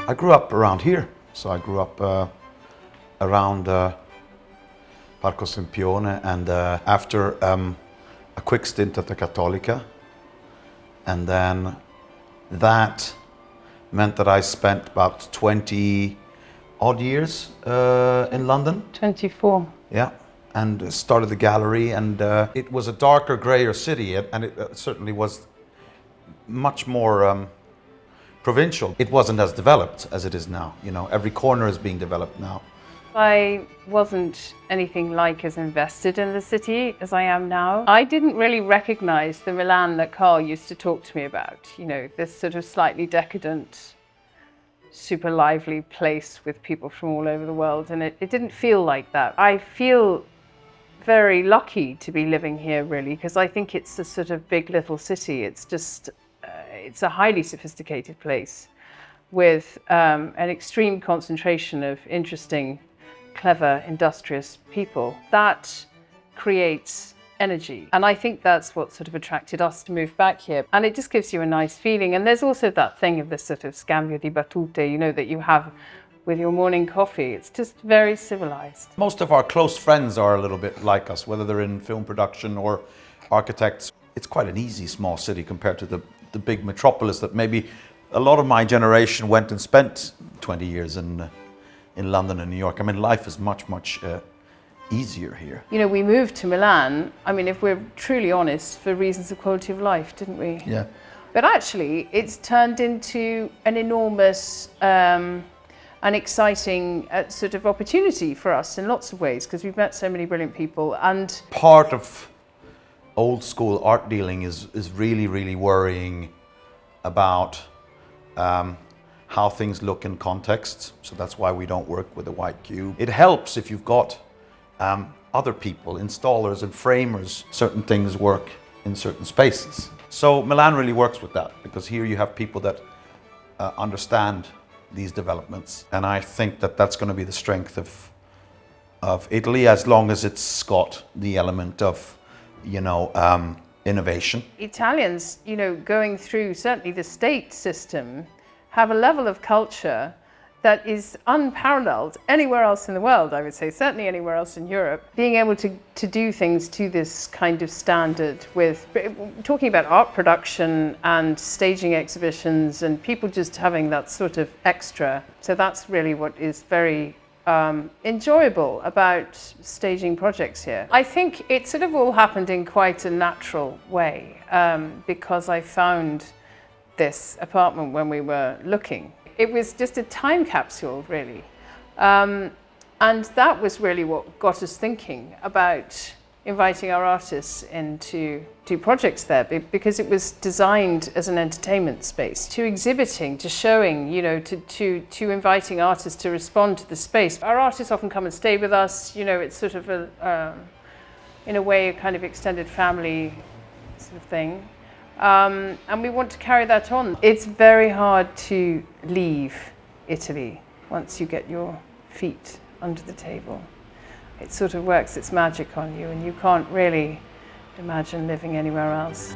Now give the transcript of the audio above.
I grew up around here, so I grew up around Parco Sempione, and after a quick stint at the Cattolica, and then that meant that I spent about 20 odd years in London. 24. Yeah, and started the gallery, and it was a darker, grayer city, and it certainly was much more provincial. It wasn't as developed as it is now. You know, every corner is being developed now. I wasn't anything like as invested in the city as I am now. I didn't really recognize the Milan that Carl used to talk to me about. You know, this sort of slightly decadent, super lively place with people from all over the world, and it didn't feel like that. I feel very lucky to be living here, really, because I think it's a sort of big little city. It's just, it's a highly sophisticated place with an extreme concentration of interesting, clever, industrious people. That creates energy. And I think that's what sort of attracted us to move back here. And it just gives you a nice feeling. And there's also that thing of this sort of scambio di battute, you know, that you have with your morning coffee. It's just very civilized. Most of our close friends are a little bit like us, whether they're in film production or architects. It's quite an easy small city compared to the big metropolis that maybe a lot of my generation went and spent 20 years in London and New York. I mean, life is much easier here. You know, we moved to Milan, I mean, if we're truly honest, for reasons of quality of life, didn't we? Yeah. But actually, it's turned into an enormous, an exciting sort of opportunity for us in lots of ways, because we've met so many brilliant people. And part of old school art dealing is really worrying about how things look in context. So that's why we don't work with a white cube. It helps if you've got other people, installers and framers. Certain things work in certain spaces. So Milan really works with that, because here you have people that understand these developments. And I think that that's going to be the strength of Italy, as long as it's got the element of, you know, innovation. Italians, you know, going through certainly the state system, have a level of culture that is unparalleled anywhere else in the world, I would say, certainly anywhere else in Europe. Being able to do things to this kind of standard, with talking about art production and staging exhibitions and people just having that sort of extra. So that's really what is very enjoyable about staging projects here. I think it sort of all happened in quite a natural way, because I found this apartment when we were looking. It was just a time capsule, really. And that was really what got us thinking about inviting our artists in to do projects there, because it was designed as an entertainment space, to exhibiting, to showing, you know, to inviting artists to respond to the space. Our artists often come and stay with us, you know, it's sort of in a way, a kind of extended family sort of thing. And we want to carry that on. It's very hard to leave Italy once you get your feet under the table. It sort of works its magic on you, and you can't really imagine living anywhere else.